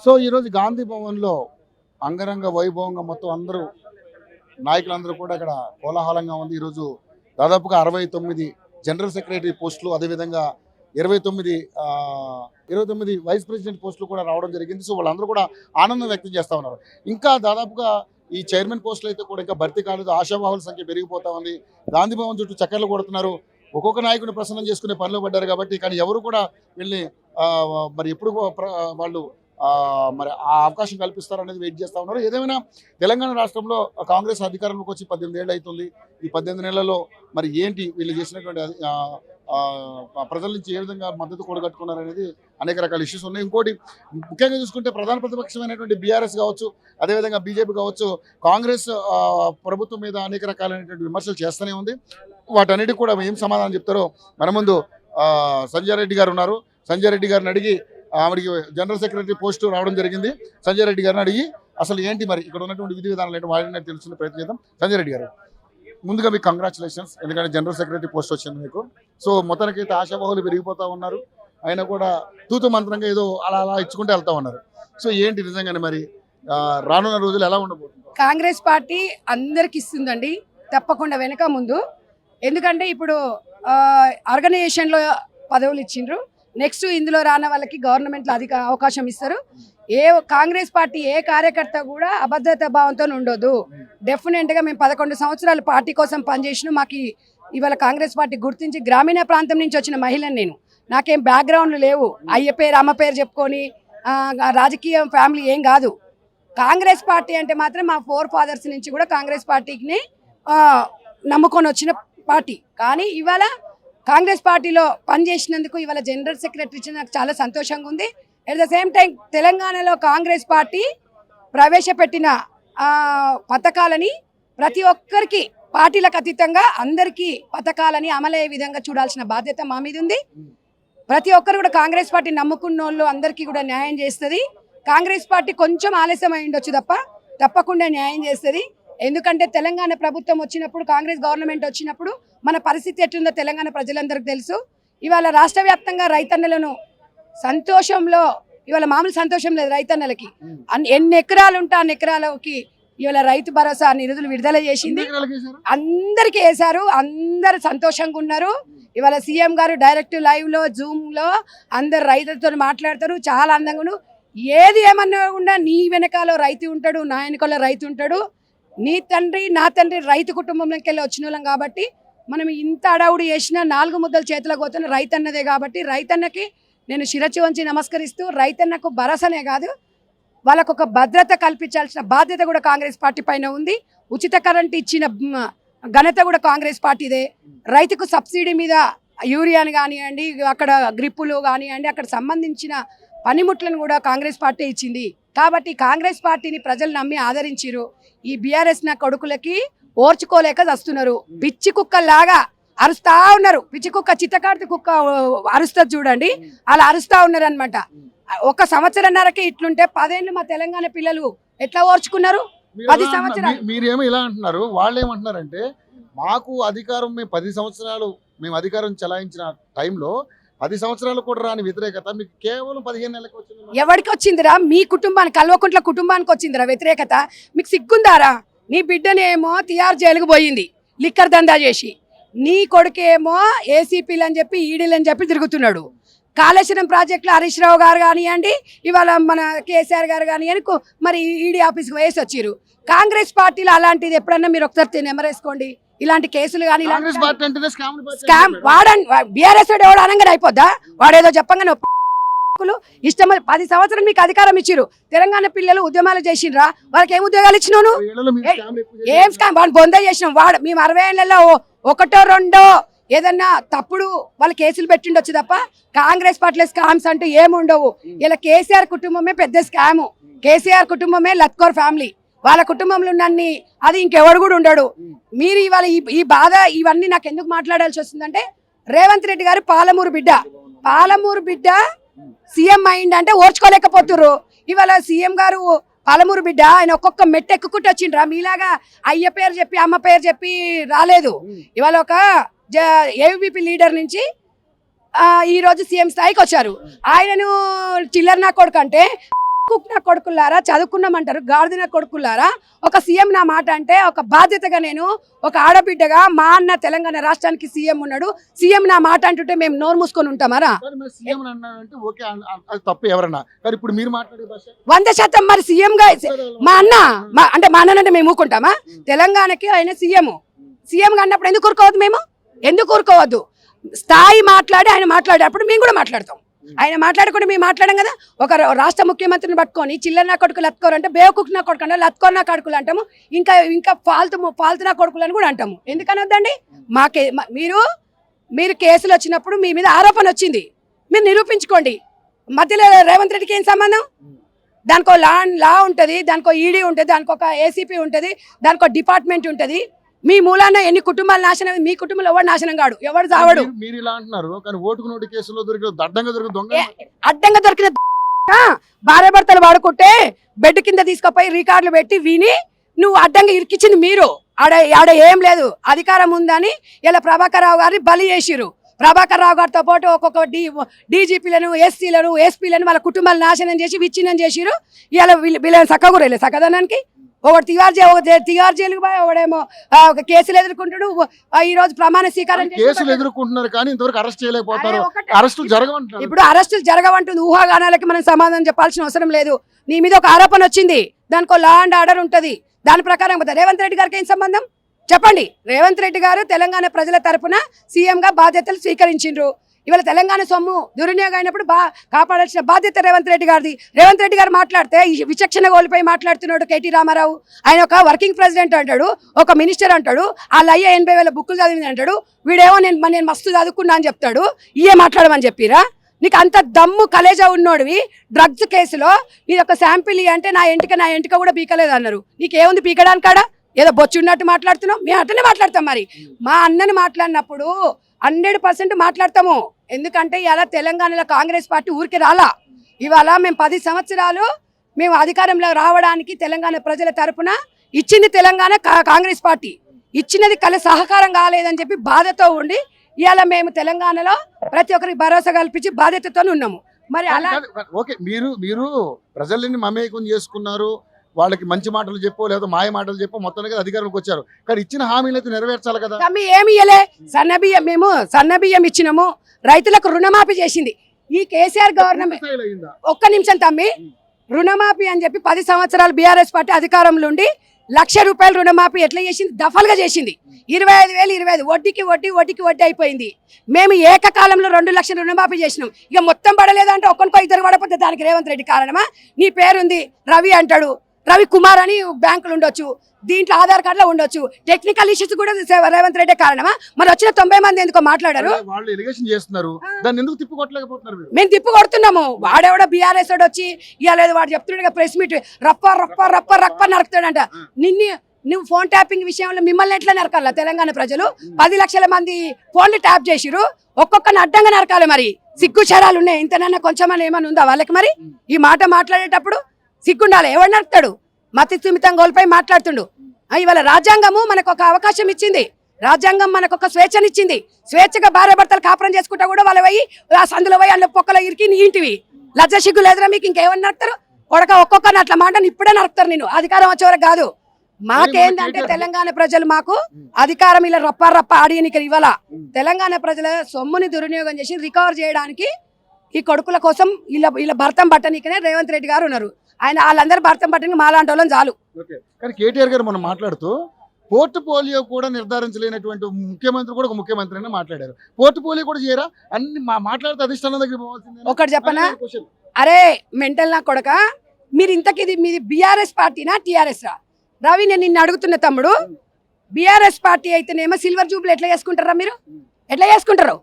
So ఈరోజు గాంధీ భవన్లో అంగరంగ వైభవంగా మొత్తం అందరూ నాయకులందరూ కూడా ఇక్కడ కోలాహలంగా ఉంది. ఈరోజు దాదాపుగా 69 జనరల్ సెక్రటరీ పోస్టులు, అదేవిధంగా 29 వైస్ ప్రెసిడెంట్ పోస్టులు కూడా రావడం జరిగింది. సో వాళ్ళందరూ కూడా ఆనందం వ్యక్తం చేస్తూ ఉన్నారు. ఇంకా దాదాపుగా ఈ చైర్మన్ పోస్టులు అయితే కూడా ఇంకా భర్తీ కాలేదు. ఆశావాహుల సంఖ్య పెరిగిపోతా ఉంది. గాంధీ భవన్ చుట్టూ చక్కర్లు కొడుతున్నారు. ఒక్కొక్క నాయకుని ప్రసన్నం చేసుకునే పనిలో పడ్డారు కాబట్టి, కానీ ఎవరు కూడా వెళ్ళి మరి ఎప్పుడు వాళ్ళు మరి ఆ అవకాశం కల్పిస్తారనేది వెయిట్ చేస్తూ ఉన్నారు. ఏదేమైనా తెలంగాణ రాష్ట్రంలో కాంగ్రెస్ అధికారంలోకి వచ్చి 18 ఏళ్ళు అవుతుంది. ఈ 18 నెలల్లో మరి ఏంటి వీళ్ళు చేసినటువంటి ప్రజల నుంచి ఏ విధంగా మద్దతు కూడగట్టుకున్నారనేది అనేక రకాల ఇష్యూస్ ఉన్నాయి. ఇంకోటి ముఖ్యంగా చూసుకుంటే ప్రధాన ప్రతిపక్షమైనటువంటి బీఆర్ఎస్ కావచ్చు, అదేవిధంగా బీజేపీ కావచ్చు, కాంగ్రెస్ ప్రభుత్వం మీద అనేక రకాలైనటువంటి విమర్శలు చేస్తూనే ఉంది. వాటన్నిటికి కూడా ఏం సమాధానం చెప్తారో మన ముందు సంజయ్ రెడ్డి గారు ఉన్నారు. సంజయ్ రెడ్డి గారిని అడిగి ఆవిడికి జనరల్ సెక్రటరీ పోస్టు రావడం జరిగింది. సంజయ్ రెడ్డి గారిని అడిగి అసలు ఏంటి మరి ఇక్కడ ఉన్నటువంటి విధి విధానాలు ఏంటి వాళ్ళని తెలుసుకునే ప్రయత్నం చేద్దాం. సంజయ్ రెడ్డి గారు, ముందుగా మీకు కంగ్రాచులేషన్స్, ఎందుకంటే జనరల్ సెక్రటరీ పోస్ట్ వచ్చింది మీకు. సో మొత్తానికైతే ఆశావాహులు పెరిగిపోతూ ఉన్నారు. ఆయన కూడా తూతు మంత్రంగా ఏదో అలా అలా ఇచ్చుకుంటూ వెళ్తా ఉన్నారు. సో ఏంటి నిజంగానే మరి రానున్న రోజులు ఎలా ఉండబోతుంది? కాంగ్రెస్ పార్టీ అందరికి ఇస్తుందండి, తప్పకుండా వెనక ముందు. ఎందుకంటే ఇప్పుడు ఆర్గనైజేషన్లో పదవులు ఇచ్చిండ్రు, నెక్స్ట్ ఇందులో రాన వాళ్ళకి గవర్నమెంట్లో అధిక అవకాశం ఇస్తారు. కాంగ్రెస్ పార్టీ ఏ కార్యకర్త కూడా అభద్రతా భావంతో ఉండదు. డెఫినెట్గా మేము 11 సంవత్సరాలు పార్టీ కోసం పనిచేసిన మాకు ఇవాళ కాంగ్రెస్ పార్టీ గుర్తించి, గ్రామీణ ప్రాంతం నుంచి వచ్చిన మహిళను నేను, నాకేం బ్యాక్గ్రౌండ్ లేవు, అయ్య పేరు అమ్మ పేరు చెప్పుకొని రాజకీయ ఫ్యామిలీ ఏం కాదు. కాంగ్రెస్ పార్టీ అంటే మాత్రం మా 4 ఫాదర్స్ నుంచి కూడా కాంగ్రెస్ పార్టీని నమ్ముకొని వచ్చిన పార్టీ. కానీ ఇవాళ కాంగ్రెస్ పార్టీలో పనిచేసినందుకు ఇవాళ జనరల్ సెక్రటరీ ఇచ్చిన నాకు చాలా సంతోషంగా ఉంది. అట్ ద సేమ్ టైం తెలంగాణలో కాంగ్రెస్ పార్టీ ప్రవేశపెట్టిన పథకాలని ప్రతి ఒక్కరికి పార్టీలకు అతీతంగా అందరికీ పథకాలని అమలయ్యే విధంగా చూడాల్సిన బాధ్యత మా మీద ఉంది. ప్రతి ఒక్కరు కూడా కాంగ్రెస్ పార్టీ నమ్ముకున్న వాళ్ళు అందరికీ కూడా న్యాయం చేస్తుంది. కాంగ్రెస్ పార్టీ కొంచెం ఆలస్యం అయి ఉండొచ్చు తప్ప తప్పకుండా న్యాయం చేస్తుంది. ఎందుకంటే తెలంగాణ ప్రభుత్వం వచ్చినప్పుడు, కాంగ్రెస్ గవర్నమెంట్ వచ్చినప్పుడు మన పరిస్థితి ఎట్లుందో తెలంగాణ ప్రజలందరికీ తెలుసు. ఇవాళ రాష్ట్ర వ్యాప్తంగా రైతన్నలను సంతోషంలో, ఇవాళ మామూలు సంతోషం లేదు రైతన్నలకి. ఎన్ని ఎకరాలు ఉంటే అన్ని ఎకరాలకి ఇవాళ రైతు భరోసా నిధులు విడుదల చేసింది, అందరికీ వేశారు. అందరు సంతోషంగా ఉన్నారు. ఇవాళ సీఎం గారు డైరెక్ట్ లైవ్ లో జూమ్ లో అందరు రైతులతో మాట్లాడతారు, చాలా అందంగా. ఏది ఏమన్నా కూడా నీ వెనకాల రైతు ఉంటాడు, నా వెనకాల రైతు ఉంటాడు. నీ తండ్రి నా తండ్రి రైతు కుటుంబంలోకి వెళ్ళి వచ్చిన వాళ్ళం కాబట్టి మనం ఇంత అడవుడు చేసినా 4 ముద్దలు చేతిలో పోతున్న రైతన్నదే. కాబట్టి రైతన్నకి నేను శిరచి వంచి నమస్కరిస్తూ, రైతన్నకు భరోసానే కాదు వాళ్ళకు ఒక భద్రత కల్పించాల్సిన బాధ్యత కూడా కాంగ్రెస్ పార్టీ పైన ఉంది. ఉచిత కరెంట్ ఇచ్చిన ఘనత కూడా కాంగ్రెస్ పార్టీదే. రైతుకు సబ్సిడీ మీద యూరియాని కానివ్వండి, అక్కడ గ్రిప్పులు కానివ్వండి, అక్కడ సంబంధించిన పనిముట్లను కూడా కాంగ్రెస్ పార్టీ ఇచ్చింది. కాబట్టి కాంగ్రెస్ పార్టీని ప్రజలు నమ్మి ఆదరించారు. ఈ బీఆర్ఎస్ నా కొడుకులకి ఓర్చుకోలేక వస్తున్నారు. పిచ్చి కుక్కల్లాగా అరుస్తా ఉన్నారు. పిచ్చి కుక్క చిత్తకార్తి కుక్క అరుస్తుంది చూడండి, అలా అరుస్తా ఉన్నారు అనమాట. 1 సంవత్సరంన్నరకే ఇట్లుంటే 10 ఏళ్ళు మా తెలంగాణ పిల్లలు ఎట్లా ఓర్చుకున్నారు? 10 సంవత్సరాలు. మీరేమో ఇలా అంటున్నారు, వాళ్ళు ఏమంటున్నారంటే మాకు అధికారం, మేము 10 సంవత్సరాలు మేము అధికారం చలాయించిన టైంలో 10 సంవత్సరాలు కూడా రాని వ్యతిరేకత మీకు కేవలం 15 నెలలకు వచ్చింది. ఎవరికి వచ్చిందిరా? మీ కుటుంబానికి, కల్వకుంట్ల కుటుంబానికి వచ్చిందిరా వ్యతిరేకత. మీకు సిగ్గుందారా? నీ బిడ్డనేమో తిహార్ జైలుకు పోయింది లిక్కర్ దందా చేసి, నీ కొడుకేమో ఏసీపీలు అని చెప్పి ఈడీలు అని చెప్పి తిరుగుతున్నాడు. కాళేశ్వరం ప్రాజెక్టులో హరీష్ రావు గారు కానివ్వండి, ఇవాళ మన కేసీఆర్ గారు కానివ్వండి, మరి ఈడీ ఆఫీస్కి వేసి వచ్చారు. కాంగ్రెస్ పార్టీలో అలాంటిది ఎప్పుడన్నా మీరు ఒకసారి నెమరేసుకోండి. ఇలాంటి కేసులు కానీ స్కామ్ వాడండి. బీఆర్ఎస్ ఎవడు అనగానే అయిపోద్దా? వాడేదో చెప్పంగానే ఇష్టం. 10 సంవత్సరాలు మీకు అధికారం ఇచ్చిరు. తెలంగాణ పిల్లలు ఉద్యమాలు చేసిండ్రా? వాళ్ళకి ఏం ఉద్యోగాలు ఇచ్చినావు? ఏం స్కామ్? వాడు బొంద చేసినాం. వాడు మేము 60 ఏళ్లలో 1, 2 ఏదన్నా తప్పుడు వాళ్ళ కేసులు పెట్టిండొచ్చు తప్ప కాంగ్రెస్ పార్టీలో స్కామ్స్ అంటూ ఏముండవు. ఇలా కేసీఆర్ కుటుంబమే పెద్ద స్కాము. కేసీఆర్ కుటుంబమే లత్కోర్ ఫ్యామిలీ. వాళ్ళ కుటుంబంలో ఉన్నన్ని అది ఇంకెవడు కూడా ఉండడు. మీరు ఇవాళ ఈ బాధ ఇవన్నీ నాకు ఎందుకు మాట్లాడాల్సి వస్తుందంటే, రేవంత్ రెడ్డి గారు పాలమూరు బిడ్డ సీఎం అయిందంటే ఓర్చుకోలేకపోతుర్రు. ఇవాళ సీఎం గారు పాలమూరు బిడ్డ, ఆయన ఒక్కొక్క మెట్టు ఎక్కుకుంటూ వచ్చిండ్రా? మీలాగా అయ్య పేరు చెప్పి అమ్మ పేరు చెప్పి రాలేదు. ఇవాళ ఒక ఏబీపీ లీడర్ నుంచి ఈ రోజు సీఎం స్థాయికి వచ్చారు. ఆయనను చిల్లర నా కొడుకు అంటే కుక్న కొడుకులారా, చదువుకున్నామంటారు గాడిదిన కొడుకులారా. ఒక సీఎం నా మాట అంటే ఒక బాధ్యతగా నేను ఒక ఆడబిడ్డగా, మా అన్న తెలంగాణ రాష్ట్రానికి సీఎం ఉన్నాడు, సీఎం నా మాట అంటుంటే మేము నోరు మూసుకొని ఉంటామారా? సీఎం అన్నారంటే ఓకే, అది తప్పు ఎవరన్నా. కానీ ఇప్పుడు మీరు మాట్లాడే భాష 100% మరి సీఎం గా మా అన్న అంటే మా అన్న అంటే మేము ఊరుకుంటామా? తెలంగాణకి ఆయన సీఎం గా అన్నప్పుడు ఎందుకు ఊరుకోవద్దు? మేము ఎందుకు ఊరుకోవద్దు? స్థాయి మాట్లాడి ఆయన మాట్లాడేటప్పుడు మేము కూడా మాట్లాడతాం. ఆయన మాట్లాడకుండా మేము మాట్లాడాం కదా. ఒక రాష్ట్ర ముఖ్యమంత్రిని పట్టుకొని చిల్లర కొడుకులు లత్కోరు అంటే బేవకుక్ నా కొడుకు అంటే లత్కోర్ నా కొడుకులు అంటాము, ఇంకా ఫాల్తు నా కొడుకులు అని కూడా అంటాము. ఎందుకనొద్దండి? మీరు కేసులు వచ్చినప్పుడు మీ మీద ఆరోపణ వచ్చింది, మీరు నిరూపించుకోండి. మధ్యలో రేవంత్ రెడ్డికి ఏం సంబంధం? దానికో లా ఉంటుంది, దానికో ఈడీ ఉంటుంది, దానికి ఒక ఏసీపీ ఉంటుంది, దానికో డిపార్ట్మెంట్ ఉంటుంది. మీ మూలాన ఎన్ని కుటుంబాలు నాశనం, మీ కుటుంబంలో ఎవరు నాశనం కాడు, ఎవరు చావడు. మీరు ఇలా అంటున్నారు, కానీ ఓటుకు నోటు కేసులో అడ్డంగా దొరికిన భార్య భర్తలు వాడుకుంటే బెడ్ కింద తీసుకుపోయి రికార్డులు పెట్టి విని నువ్వు అడ్డంగా ఇరికిచ్చింది మీరు. ఆడ ఏం లేదు, అధికారం ఉందని ఇలా ప్రభాకర్ రావు గారిని బలి చేసిరు. ప్రభాకర్ రావు గారితో పాటు ఒక్కొక్క డీజీపీలను, ఎస్సీలను, ఎస్పీలను వాళ్ళ కుటుంబాలు నాశనం చేసి విచ్ఛిన్నం చేసిరు. ఇలా వీళ్ళని చక్కగా కూడా చక్కదనానికి ఒకటి తిహార్ జైలుకు పోయి ఒకడేమో కేసులు ఎదుర్కొంటాడు. ఈ రోజు ప్రమాణ స్వీకారం కేసులు ఎదుర్కొంటున్నారు, కానీ ఇంతవరకు అరెస్ట్ చేయలేకపోతారు. అరెస్టులు జరగవంటారు. ఇప్పుడు అరెస్టులు జరగవంటుంది. ఊహాగానాలకి మనం సమాధానం చెప్పాల్సిన అవసరం లేదు. నీ మీద ఒక ఆరోపణ వచ్చింది, దానికో లా అండ్ ఆర్డర్ ఉంటది, దాని ప్రకారం పోతుంది. రేవంత్ రెడ్డి గారికి ఏం సంబంధం చెప్పండి? రేవంత్ రెడ్డి గారు తెలంగాణ ప్రజల తరపున సీఎం గా బాధ్యతలు స్వీకరించిండ్రు. ఇవాళ తెలంగాణ సొమ్ము దుర్వినియోగం అయినప్పుడు కాపాడాల్సిన బాధ్యత రేవంత్ రెడ్డి గారిది. రేవంత్ రెడ్డి గారు మాట్లాడితే విచక్షణ కోల్పోయి మాట్లాడుతున్నాడు కేటీ రామారావు. ఆయన ఒక వర్కింగ్ ప్రెసిడెంట్ అంటాడు, ఒక మినిస్టర్ అంటాడు, వాళ్ళ అయ్యే 80,000 బుక్కులు చదివింది అంటాడు. వీడేమో నేను మస్తు చదువుకున్నా అని చెప్తాడు. ఇయే మాట్లాడమని చెప్పిరా? నీకు అంత దమ్ము కలేజా ఉన్నోడివి. డ్రగ్స్ కేసులో నీ ఒక శాంపిల్ అంటే నా ఎంటిక కూడా పీకలేదు అన్నారు. నీకేముంది పీకడానికాడా? ఏదో బొచ్చు ఉన్నట్టు మాట్లాడుతున్నావు. మేము అట్టనే మాట్లాడతాం. మరి మా అన్నని మాట్లాడినప్పుడు 100% మాట్లాడతాము. ఎందుకంటే ఇలా తెలంగాణలో కాంగ్రెస్ పార్టీ ఊరికి రాలా. ఇవాళ మేము 10 సంవత్సరాలు మేము అధికారంలో రావడానికి తెలంగాణ ప్రజల తరపున ఇచ్చింది తెలంగాణ కాంగ్రెస్ పార్టీ. ఇచ్చినది సహకారం కాలేదని చెప్పి బాధతో ఉండి ఇవాళ మేము తెలంగాణలో ప్రతి ఒక్కరికి భరోసా కల్పించి బాధ్యతతో ఉన్నాము. మరి అలా ఓకే, మీరు ప్రజల్ని మమేకం చేసుకున్నారు, వాళ్ళకి మంచి మాటలు చెప్పో లేదా మాయ మాటలు చెప్పో మొత్తానికి అధికారంలోకి వచ్చారు. కానీ ఇచ్చిన హామీలు అయితే నెరవేర్చాలి కదా. తమ్మి ఏమి ఇయ్యలే. మేము సన్నబియ్యం ఇచ్చినాము, రైతులకు రుణమాఫీ చేసింది ఈ కేసీఆర్ గవర్నమెంట్. ఒక్క నిమిషం తమ్మి, రుణమాఫీ అని చెప్పి 10 సంవత్సరాలు బీఆర్ఎస్ పార్టీ అధికారంలో ఉండి ₹1,00,000 రుణమాఫీ ఎట్లా చేసింది? దఫలుగా చేసింది. 25,000 వడ్డీకి అయిపోయింది. మేము ఏకకాలంలో 2 లక్షల రుణమాఫీ చేసినాం. ఇక మొత్తం పడలేదంటే ఒక్కరికో ఇద్దరు పడకపోతే దానికి రేవంత్ రెడ్డి కారణమా? నీ పేరుంది రవి అంటాడు, రవి కుమార్ అని బ్యాంకులు ఉండొచ్చు, దీంట్లో ఆధార్ కార్డులో ఉండొచ్చు. టెక్నికల్ ఇష్యూస్ కూడా రేవంత్ రెడ్డి కారణమా? మరి వచ్చిన 90 మంది ఎందుకో మాట్లాడారు. వాళ్ళు ఎలిగేషన్ చేస్తున్నారు, దాన్ని ఎందుకు తిప్పుకొట్టలేకపోతున్నారు? మేము తిప్పు కొడుతున్నాము. వాడెవడో బీఆర్ఎస్ వాడు వచ్చి ఇవ్వలేదు, వాడు చెప్తున్నాడు ప్రెస్ మీట్ రప్ప నరుకుతాడంట. నువ్వు ఫోన్ ట్యాపింగ్ విషయంలో మిమ్మల్ని ఎట్లా నరకాల? తెలంగాణ ప్రజలు 10 లక్షల మంది ఫోన్లు ట్యాప్ చేసిరు, ఒక్కొక్కరిని అడ్డంగా నరకాలి. మరి సిగ్గు చరాలు ఉన్నాయి, ఇంతనన్నా కొంచెమన్నా ఏమైనా ఉందా వాళ్ళకి? మరి ఈ మాట మాట్లాడేటప్పుడు సిగ్గుండాలి. ఎవడు నడుపుతాడు? మతి స్థిమితం కోల్పోయి మాట్లాడుతుండు. ఇవాళ రాజ్యాంగము మనకు ఒక అవకాశం ఇచ్చింది, రాజ్యాంగం మనకు ఒక స్వేచ్ఛనిచ్చింది. స్వేచ్ఛగా భార్య భర్తలు కాపురం చేసుకుంటా కూడా వాళ్ళు పోయి ఆ సందులో పోయి అందులో పొక్కలో ఇరికి నీ ఇంటివి లజ్జ సిగ్గు లేదురా మీకు? ఇంకేమని నరుకుతారు? ఒక్కొక్కరిని అట్లా మాట ఇప్పుడే నరుకుతారు. నేను అధికారం వచ్చే వరకు కాదు. మాకేందంటే తెలంగాణ ప్రజలు మాకు అధికారం ఇలా రప్ప ఆడియనికి ఇవ్వాల. తెలంగాణ ప్రజల సొమ్ముని దుర్వినియోగం చేసి రికవర్ చేయడానికి ఈ కొడుకుల కోసం వీళ్ళ భర్తం పట్టనీకనే రేవంత్ రెడ్డి గారు ఉన్నారు. ఆయన వాళ్ళందరూ భర్తం పట్టడానికి మాలాంటి వాళ్ళని చాలు. కానీ కేటీఆర్ గారు మనం మాట్లాడుతూ పోర్ట్ఫోలియో కూడా నిర్ధారించలేనటువంటి ముఖ్యమంత్రి కూడా ఒక ముఖ్యమంత్రి అని మాట్లాడారు. పోర్ట్ఫోలియో కూడా చేయరా? అన్ని మాట్లాడితే అధిష్టానం దగ్గర పోవాల్సిందే. ఒకటి చెప్పనా? అరే మెంటల్ నా కొడక, మీరు ఇంతకిది మీది బీఆర్ఎస్ పార్టీనా టీఆర్ఎస్ రా? రవి నేను నిన్ను అడుగుతున్న తమ్ముడు, బీఆర్ఎస్ పార్టీ అయితేనేమో సిల్వర్ జూబ్లీ ఎట్లా చేసుకుంటారా? మీరు ఎట్లా చేసుకుంటారు?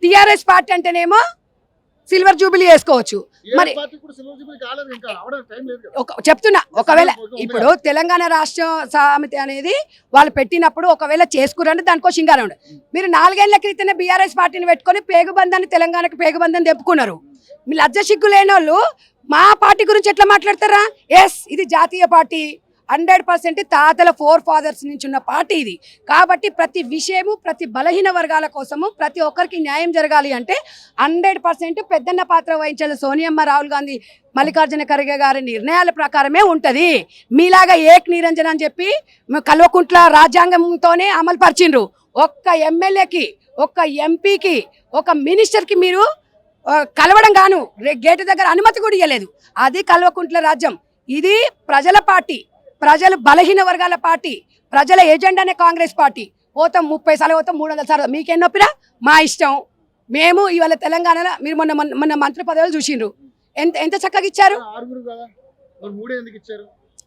టీఆర్ఎస్ పార్టీ అంటేనేమో సిల్వర్ జూబిలీ చేసుకోవచ్చు. మరి చెప్తున్నా, ఒకవేళ ఇప్పుడు తెలంగాణ రాష్ట్ర సమితి అనేది వాళ్ళు పెట్టినప్పుడు ఒకవేళ చేసుకురంటే దానికో సింగారం ఉండదు. మీరు 4 ఏళ్ల క్రితమే బీఆర్ఎస్ పార్టీని పెట్టుకొని పేగుబంధాన్ని తెలంగాణకి పేగుబంధం తెప్పుకున్నారు. మీ లజ్జ సిగ్గు లేని వాళ్ళు మా పార్టీ గురించి ఎట్లా మాట్లాడతారా? ఎస్, ఇది జాతీయ పార్టీ, 100% తాతల ఫోర్ ఫాదర్స్ నుంచి ఉన్న పార్టీ ఇది. కాబట్టి ప్రతి విషయము ప్రతి బలహీన వర్గాల కోసము ప్రతి ఒక్కరికి న్యాయం జరగాలి అంటే 100% పెద్దన్న పాత్ర వహించాలి. సోనియమ్మ, రాహుల్ గాంధీ, మల్లికార్జున ఖర్గే గారి నిర్ణయాల ప్రకారమే ఉంటుంది. మీలాగా ఏక్ నిరంజన్ అని చెప్పి కల్వకుంట్ల రాజ్యాంగంతోనే అమలు పరిచిండ్రు. ఒక్క ఎమ్మెల్యేకి, ఒక్క ఎంపీకి, ఒక మినిస్టర్కి మీరు కలవడం గాను గేటు దగ్గర అనుమతి కూడా ఇవ్వలేదు. అది కల్వకుంట్ల రాజ్యం. ఇది ప్రజల పార్టీ, ప్రజలు బలహీన వర్గాల పార్టీ, ప్రజల ఎజెండానే కాంగ్రెస్ పార్టీ. పోతాం 30 సార్లు పోతాం, 300 సార్లు, మీకేం నొప్పిరా? మా ఇష్టం. మేము ఇవాళ తెలంగాణలో మీరు మొన్న మంత్రి పదవులు చూసిండ్రు, ఎంత ఎంత చక్కగా ఇచ్చారు.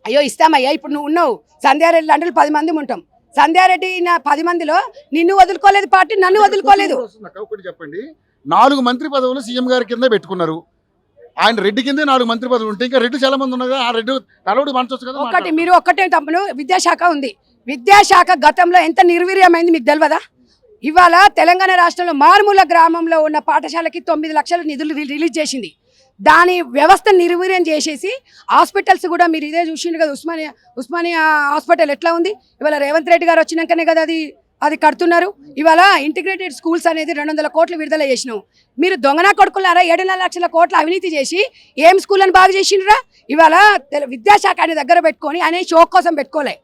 అయ్యో ఇస్తామయ్యా, ఇప్పుడు నువ్వు ఉన్నావు సంధ్యారెడ్డి లాంటి 10 మంది ఉంటాం. సంధ్యారెడ్డి 10 మందిలో నిన్ను వదులుకోలేదు పార్టీ, నన్ను వదులుకోలేదు. చెప్పండి, 4 మంత్రి పదవులు సీఎం గారి కింద పెట్టుకున్నారు. ఆయన రెడ్డి కిందే 4 మంత్రి పదవులు ఉంటాయి. ఇంకా రెడ్డి చాలా మంది ఉన్నారు కదా, ఆ రెడ్డి తలవుడు మనచొచ్చు కదా. ఒకటి మీరు ఒక్కటే తప్పును, విద్యాశాఖ ఉంది. విద్యాశాఖ గతంలో ఎంత నిర్వీర్యమైంది మీకు తెలియదా? ఇవాళ తెలంగాణ రాష్ట్రంలో మారుమూల గ్రామంలో ఉన్న పాఠశాలకి 9 లక్షల నిధులు రిలీజ్ చేసింది. దాని వ్యవస్థ నిర్వీర్యం చేసేసి హాస్పిటల్స్ కూడా మీరు ఇదే చూసిండు కదా, ఉస్మానియా హాస్పిటల్ ఎట్లా ఉంది. ఇవాళ రేవంత్ రెడ్డి గారు వచ్చినాకనే కదా అది కడుతున్నారు. ఇవాళ ఇంటిగ్రేటెడ్ స్కూల్స్ అనేది 200 కోట్లు విడుదల చేసినావు. మీరు దొంగనా కొడుకులారా 7.5 లక్షల కోట్ల అవినీతి చేసి ఏం స్కూల్ అని బాగా చేసిండ్రా? ఇవాళ విద్యాశాఖ ఆయన దగ్గర పెట్టుకొని ఆయన షో కోసం పెట్టుకోలే.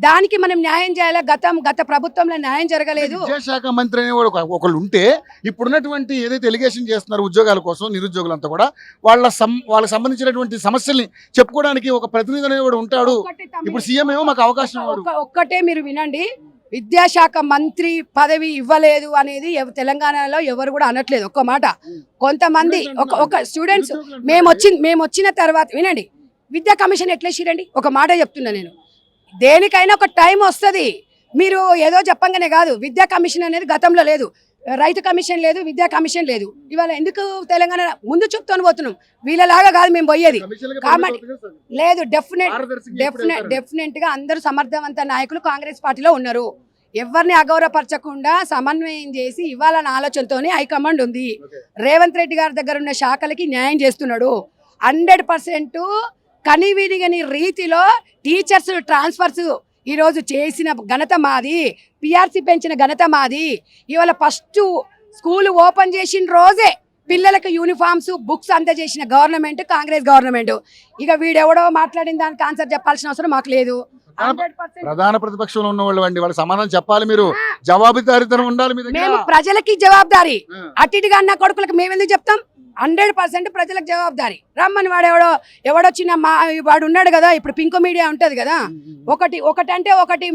దానికి మనం న్యాయం చేయాలి. గత ప్రభుత్వంలో న్యాయం జరగలేదు. విద్యాశాఖ మంత్రి అనేవాడు ఒకళ్ళు ఉంటే ఇప్పుడున్నటువంటి ఏదైతే ఎలిగేషన్ చేస్తున్నారు ఉద్యోగాల కోసం నిరుద్యోగులంతా కూడా వాళ్ళకి సంబంధించినటువంటి సమస్యల్ని చెప్పుకోవడానికి ఒక ప్రతినిధి అనేవాడు ఉంటాడు. ఇప్పుడు సీఎం ఏమో మాకు అవకాశం ఒక్కటే మీరు వినండి, విద్యాశాఖ మంత్రి పదవి ఇవ్వలేదు అనేది తెలంగాణలో ఎవరు కూడా అనట్లేదు. ఒక్క మాట, కొంతమంది ఒక స్టూడెంట్స్ మేము వచ్చిన తర్వాత వినండి, విద్యా కమిషన్ ఎట్లా ఇచ్చిరండి? ఒక మాట చెప్తున్నా నేను, దేనికైనా ఒక టైం వస్తుంది. మీరు ఏదో చెప్పంగానే కాదు. విద్యా కమిషన్ అనేది గతంలో లేదు, రైతు కమిషన్ లేదు, విద్యా కమిషన్ లేదు. ఇవాళ ఎందుకు తెలంగాణ ముందు చూపుతోని పోతున్నాం? వీళ్ళలాగా కాదు మేము పోయేది. కాబట్టి లేదు, డెఫినెట్ గా అందరూ సమర్థవంత నాయకులు కాంగ్రెస్ పార్టీలో ఉన్నారు. ఎవరిని అగౌరవపరచకుండా సమన్వయం చేసి ఇవ్వాలన్న ఆలోచనతోనే హైకమాండ్ ఉంది. రేవంత్ రెడ్డి గారి దగ్గర ఉన్న శాఖలకి న్యాయం చేస్తున్నాడు. 100% కనివినిగని రీతిలో టీచర్స్ ట్రాన్స్ఫర్స్ ఈరోజు చేసిన ఘనత మాది. పిఆర్సీ పెంచిన ఘనత మాది. ఇవాళ ఫస్ట్ స్కూల్ ఓపెన్ చేసిన రోజే పిల్లలకు యూనిఫామ్స్, బుక్స్ అందజేసిన గవర్నమెంట్ కాంగ్రెస్ గవర్నమెంట్. ఇక వీడెవడో మాట్లాడిన దానికి ఆన్సర్ చెప్పాల్సిన అవసరం మాకు లేదు. ప్రధాన ప్రతిపక్షంలో ఉన్న వాళ్ళు అండి, వాళ్ళ సమాధానం చెప్పాలి. మీరు జవాబుదారీతనం ఉండాలి. మేము ప్రజలకి జవాబుదారీ. అట్టిగా అన్న కొడుకులకు మేమెందుకు చెప్తాం? 100% ప్రజలకు జవాబుదారీ. రమ్మని ఎవడొచ్చినా వాడు ఉన్నాడు కదా, ఇప్పుడు పింకో మీడియా ఉంటది కదా, ఒకటి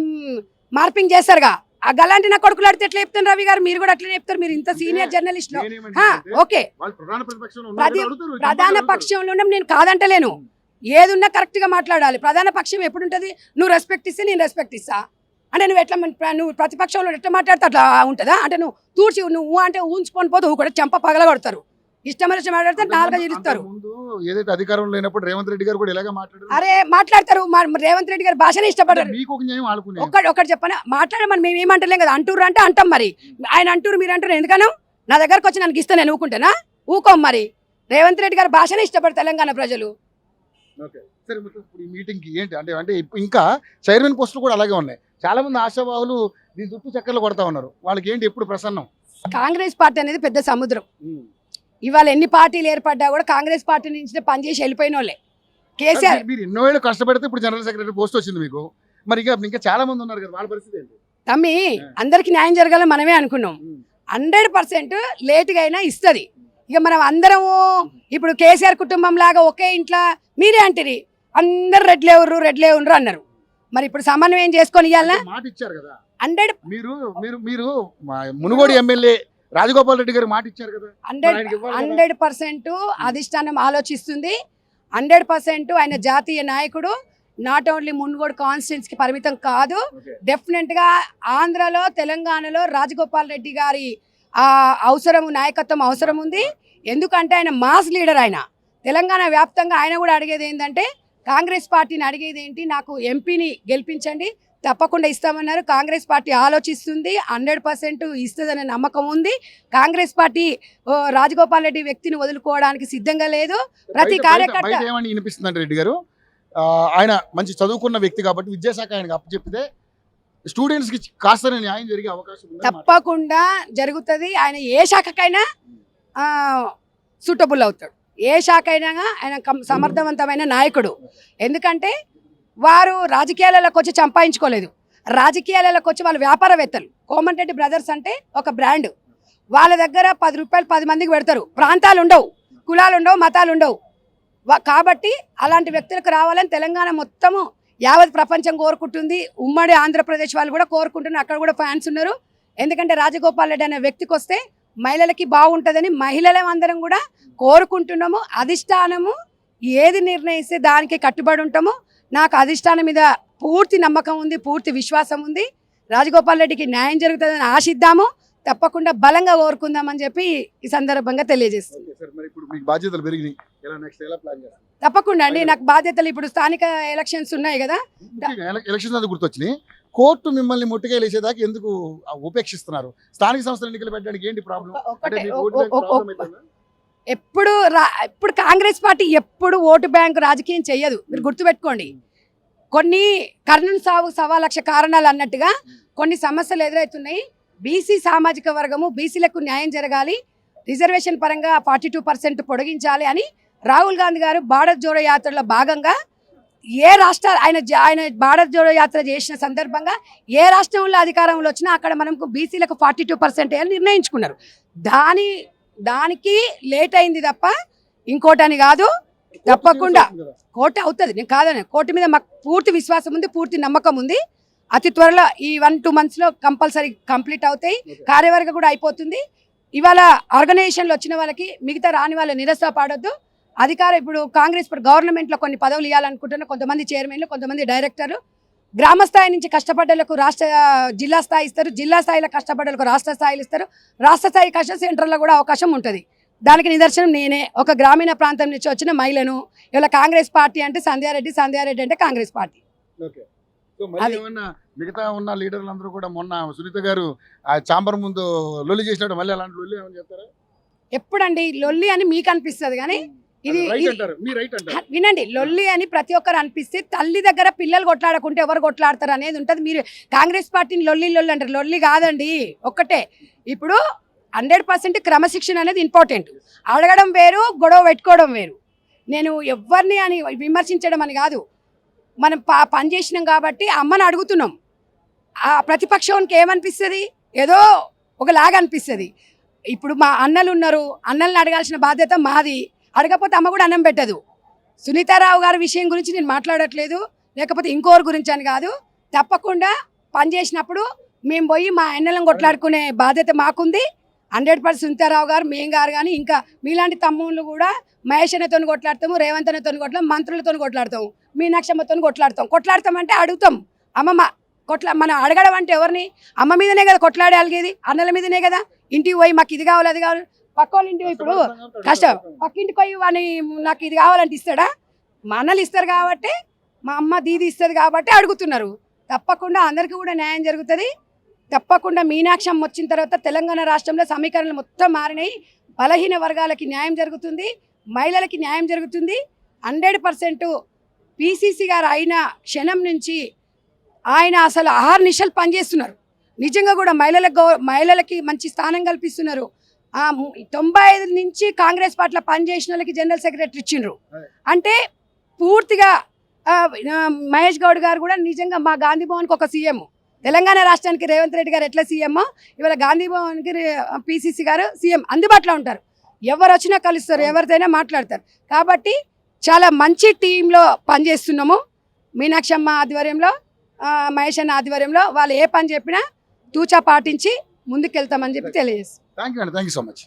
మార్పింగ్ చేస్తారుగా. ఆ గలాంటి నా కొడుకులు అడితే ఎట్లా చెప్తాను రవి గారు? మీరు కూడా అట్లనే చెప్తారు, మీరు ఇంత సీనియర్ జర్నలిస్ట్. ఓకే, ప్రధాన పక్షంలో నేను కాదంటలేను, ఏదున్నా కరెక్ట్ గా మాట్లాడాలి. ప్రధాన పక్షం ఎప్పుడు ఉంటది? నువ్వు రెస్పెక్ట్ ఇస్తే నేను రెస్పెక్ట్ ఇస్తా. అంటే నువ్వు ఎట్లా నువ్వు ప్రతిపక్షంలో ఎట్లా మాట్లాడితే అట్లా ఉంటుందా? అంటే నువ్వు అంటే ఊంచుకొని పోతే కూడా చెంప పగల కొడతారు. ఇష్టమైన మాట్లాడితే 4 తీరుస్తారు. ఏదైతే అధికారంలో లేనప్పుడు రేవంత్ రెడ్డి గారు కూడా ఇలాగే మాట్లాడారు. అరే మాట్లాడతారు. రేవంత్ రెడ్డి గారు భాషనే ఇష్టపడరు. ఒకటి చెప్పనా, మాట్లాడమని మేము ఏమంటలేం కదా. అంటూరు అంటే అంటాం. మరి ఆయన అంటూరు మీరు అంటారు ఎందుకన్నా? నా దగ్గరకు వచ్చి నాకు ఇస్తే నేను ఊకుంటానా? ఊకోం. మరి రేవంత్ రెడ్డి గారు భాషనే ఇష్టపడరు తెలంగాణ ప్రజలు. మీటింగ్ ఏంటి అంటే ఇంకా చైర్మన్ పోస్టులు కూడా అలాగే ఉన్నాయి. చాలా మంది ఆశావాహులు దీని చుట్టూ చక్కర్లు కొడతా ఉన్నారు. వాళ్ళకి ఏంటి ఎప్పుడు ప్రసన్నం? కాంగ్రెస్ పార్టీ అనేది పెద్ద సముద్రం. ఇవాళ ఎన్ని పార్టీలు ఏర్పడ్డా కూడా కాంగ్రెస్ పార్టీ నుంచి పనిచేసి వెళ్ళిపోయిన వాళ్ళే. కేసీఆర్ మీరు ఎన్నో ఏళ్ళు కష్టపడితే ఇప్పుడు జనరల్ సెక్రటరీ పోస్ట్ వచ్చింది మీకు. మరి ఇంకా చాలా మంది ఉన్నారు కదా, వాళ్ళ పరిస్థితి ఏంటి? తమ్మి, అందరికి న్యాయం జరగాలని మనమే అనుకున్నాం. 100% లేటుగా అయినా ఇస్తుంది. ఇక మనం అందరము ఇప్పుడు కేసీఆర్ కుటుంబం లాగా ఒకే ఇంట్లో మీరే అంటారు అందరు రెడ్లే ఉర్రు అన్నారు. మరి ఇప్పుడు సమన్వయం చేసుకొని ఇవ్వాలా? మాట ఇచ్చారు కదా 100. మీరు మునుగోడు ఎమ్మెల్యే రాజగోపాల్ రెడ్డి గారు మాట ఇచ్చారు కదా. 100% అధిష్టానం ఆలోచిస్తుంది. 100% ఆయన జాతీయ నాయకుడు. నాట్ ఓన్లీ మున్గోడు కాన్స్టిట్యున్సీకి పరిమితం కాదు. డెఫినెట్ గా ఆంధ్రలో తెలంగాణలో రాజగోపాల్ రెడ్డి గారి అవసరం, నాయకత్వం అవసరం ఉంది. ఎందుకంటే ఆయన మాస్ లీడర్. ఆయన తెలంగాణ వ్యాప్తంగా ఆయన కూడా అడిగేది ఏంటంటే కాంగ్రెస్ పార్టీని అడిగేది ఏంటి, నాకు ఎంపీని గెలిపించండి, తప్పకుండా ఇస్తామన్నారు. కాంగ్రెస్ పార్టీ ఆలోచిస్తుంది. 100% ఇస్తుందనే నమ్మకం ఉంది. కాంగ్రెస్ పార్టీ రాజగోపాల్ రెడ్డి వ్యక్తిని వదులుకోవడానికి సిద్ధంగా లేదు. ప్రతి కార్యకర్త వినిపిస్తుంది రెడ్డి గారు ఆయన మంచి చదువుకున్న వ్యక్తి కాబట్టి విద్యాశాఖ ఆయనకు అప్పచెప్పితే స్టూడెంట్స్కి కాస్త న్యాయం జరిగే అవకాశం ఉంది. తప్పకుండా జరుగుతుంది. ఆయన ఏ శాఖకైనా సూటబుల్ అవుతాడు. ఏ శాఖ అయినా ఆయన సమర్థవంతమైన నాయకుడు. ఎందుకంటే వారు రాజకీయాలకు వచ్చి సంపాదించుకోలేదు. రాజకీయాలకు వచ్చి వాళ్ళు వ్యాపారవేత్తలు. కోమటిరెడ్డి బ్రదర్స్ అంటే ఒక బ్రాండ్. వాళ్ళ దగ్గర 10 రూపాయలు 10 మందికి పెడతారు. ప్రాంతాలు ఉండవు, కులాలు ఉండవు, మతాలు ఉండవు. కాబట్టి అలాంటి వ్యక్తులకు రావాలని తెలంగాణ మొత్తము యావత్ ప్రపంచం కోరుకుంటుంది. ఉమ్మడి ఆంధ్రప్రదేశ్ వాళ్ళు కూడా కోరుకుంటున్నారు. అక్కడ కూడా ఫ్యాన్స్ ఉన్నారు. ఎందుకంటే రాజగోపాల్ రెడ్డి అనే వ్యక్తికి వస్తే మహిళలకి బాగుంటుందని మహిళలం అందరం కూడా కోరుకుంటున్నాము. అధిష్టానము ఏది నిర్ణయిస్తే దానికి కట్టుబడి ఉంటాము. నాకు అధిష్టానం మీద పూర్తి నమ్మకం ఉంది, పూర్తి విశ్వాసం ఉంది. రాజగోపాల్ రెడ్డికి న్యాయం జరుగుతుందని ఆశిద్దాము. తప్పకుండా బలంగా కోరుకుందామని చెప్పి ఈ సందర్భంగా తెలియజేస్తుంది. తప్పకుండా అండి, నాకు బాధ్యతలు ఇప్పుడు స్థానిక ఎలక్షన్స్ ఉన్నాయి కదా. ఎలక్షన్స్ అది గుర్తొచ్చినాయి. కోర్టు మిమ్మల్ని ముట్టుగా లేచేదాకా ఎందుకు ఉపేక్షిస్తున్నారు? స్థానిక సంస్థల ఎన్నికలు పెట్టడానికి ఏంటి ప్రాబ్లం? ఇప్పుడు కాంగ్రెస్ పార్టీ ఎప్పుడు ఓటు బ్యాంకు రాజకీయం చెయ్యదు. మీరు గుర్తుపెట్టుకోండి. కొన్ని కర్ణం సాగు 1.25 కారణాలు అన్నట్టుగా కొన్ని సమస్యలు ఎదురవుతున్నాయి. బీసీ సామాజిక వర్గము, బీసీలకు న్యాయం జరగాలి, రిజర్వేషన్ పరంగా 42% పొడిగించాలి అని రాహుల్ గాంధీ గారు భారత్ జోడో యాత్రలో భాగంగా ఏ రాష్ట్ర ఆయన భారత్ జోడో యాత్ర చేసిన సందర్భంగా ఏ రాష్ట్రంలో అధికారంలో వచ్చినా అక్కడ మనకు బీసీలకు 42% అని నిర్ణయించుకున్నారు. దానికి లేట్ అయింది తప్ప ఇంకోటని కాదు. తప్పకుండా కోర్టు అవుతుంది, నేను కాదని. కోర్టు మీద మాకు పూర్తి విశ్వాసం ఉంది, పూర్తి నమ్మకం ఉంది. అతి త్వరలో ఈ 1-2 మంత్స్లో కంపల్సరీ కంప్లీట్ అవుతాయి. కార్యవర్గ కూడా అయిపోతుంది. ఇవాళ ఆర్గనైజేషన్లో వచ్చిన వాళ్ళకి మిగతా రాని వాళ్ళు నిరసపడొద్దు. ఇప్పుడు కాంగ్రెస్ గవర్నమెంట్లో కొన్ని పదవులు ఇవ్వాలనుకుంటున్న కొంతమంది చైర్మన్లు, కొంతమంది డైరెక్టర్లు గ్రామ స్థాయి నుంచి కష్టపడ్డలకు జిల్లా స్థాయి ఇస్తారు, జిల్లా స్థాయిలో కష్టపడ్డలకు రాష్ట్ర స్థాయిలు ఇస్తారు, రాష్ట్ర స్థాయి కష్ట సెంటర్లో కూడా అవకాశం ఉంటుంది. దానికి నిదర్శనం నేనే. ఒక గ్రామీణ ప్రాంతం నుంచి వచ్చిన మహిళను. ఇవాళ కాంగ్రెస్ పార్టీ అంటే సంధ్యారెడ్డి అంటే కాంగ్రెస్ పార్టీ. మిగతా ఉన్న లీడర్లు అందరూ కూడా మొన్న సునీత గారు ఆ చాంబర్ ముందు లొల్లి చేసినట్టు మళ్ళీ అలాంటి లొల్లి ఏమని చెప్తారా? ఎప్పుడండి లొల్లి అని మీకు అనిపిస్తుంది కానీ ఇది వినండి, లొల్లి అని ప్రతి ఒక్కరు అనిపిస్తే తల్లి దగ్గర పిల్లలు కొట్లాడకుంటే ఎవరు కొట్లాడతారు అనేది ఉంటుంది. మీరు కాంగ్రెస్ పార్టీని లొల్లి అంటారు. లొల్లి కాదండి, ఒక్కటే. ఇప్పుడు 100% క్రమశిక్షణ అనేది ఇంపార్టెంట్. అడగడం వేరు, గొడవ పెట్టుకోవడం వేరు. నేను ఎవరిని అని విమర్శించడం అని కాదు. మనం పని చేసినాం కాబట్టి అమ్మని అడుగుతున్నాం. ఆ ప్రతిపక్షానికి ఏమనిపిస్తుంది? ఏదో ఒకలాగా అనిపిస్తుంది. ఇప్పుడు మా అన్నలు ఉన్నారు, అన్నల్ని అడగాల్సిన బాధ్యత మాది. అడగకపోతే అమ్మ కూడా అన్నం పెట్టదు. సునీతారావు గారి విషయం గురించి నేను మాట్లాడట్లేదు, లేకపోతే ఇంకోరి గురించి అని కాదు. తప్పకుండా పని చేసినప్పుడు మేము పోయి మా అన్నలను కొట్లాడుకునే బాధ్యత మాకుంది. 100% సునీతారావు గారు, మేము గారు కానీ ఇంకా మీలాంటి తమ్ముళ్ళు కూడా మహేష్ అన్నతో కొట్లాడతాము, రేవంత్ అన్నతో కొట్లాడతాం, మంత్రులతో కొట్లాడతాము, మీనాక్షమ్మతో కొట్లాడతామంటే అడుగుతాం. అమ్మమ్మ మనం అడగడం అంటే ఎవరిని? అమ్మ మీదనే కదా కొట్లాడగలిగేది, అన్నల మీదనే కదా. ఇంటికి పోయి మాకు ఇది కావాలి, అది కావాలి. పక్క వాళ్ళ ఇంటికి ఇప్పుడు కష్టం, పక్కింటికి పోయి వాడిని నాకు ఇది కావాలంటే ఇస్తాడా? మా అన్నలు ఇస్తారు కాబట్టి, మా అమ్మ దీది ఇస్తుంది కాబట్టి అడుగుతున్నారు. తప్పకుండా అందరికీ కూడా న్యాయం జరుగుతుంది. తప్పకుండా మీనాక్షమ్మ వచ్చిన తర్వాత తెలంగాణ రాష్ట్రంలో సమీకరణలు మొత్తం మారినాయి. బలహీన వర్గాలకి న్యాయం జరుగుతుంది, మహిళలకి న్యాయం జరుగుతుంది. 100% పిసిసి గారు అయిన క్షణం నుంచి ఆయన అసలు అహర్నిశలు పనిచేస్తున్నారు. నిజంగా కూడా మహిళలకి మంచి స్థానం కల్పిస్తున్నారు. 95 నుంచి కాంగ్రెస్ పార్టీలో పనిచేసిన వాళ్ళకి జనరల్ సెక్రటరీ ఇచ్చిండ్రు. అంటే పూర్తిగా మహేష్ గౌడ్ గారు కూడా నిజంగా మా గాంధీ భవన్కి ఒక సీఎం. తెలంగాణ రాష్ట్రానికి రేవంత్ రెడ్డి గారు ఎట్లా సీఎంఓ, ఇవాళ గాంధీ భవన్కి పిసిసి గారు సీఎం అందుబాటులో ఉంటారు. ఎవరు వచ్చినా కలుస్తారు, ఎవరితోనైనా మాట్లాడతారు. కాబట్టి చాలా మంచి టీంలో పనిచేస్తున్నాము. మీనాక్షమ్మ ఆధ్వర్యంలో, మహేష్ అన్న ఆధ్వర్యంలో వాళ్ళు ఏ పని చెప్పినా తూచా పాటించి ముందుకెళ్తామని చెప్పి తెలియజేస్తాం. Thank you so much.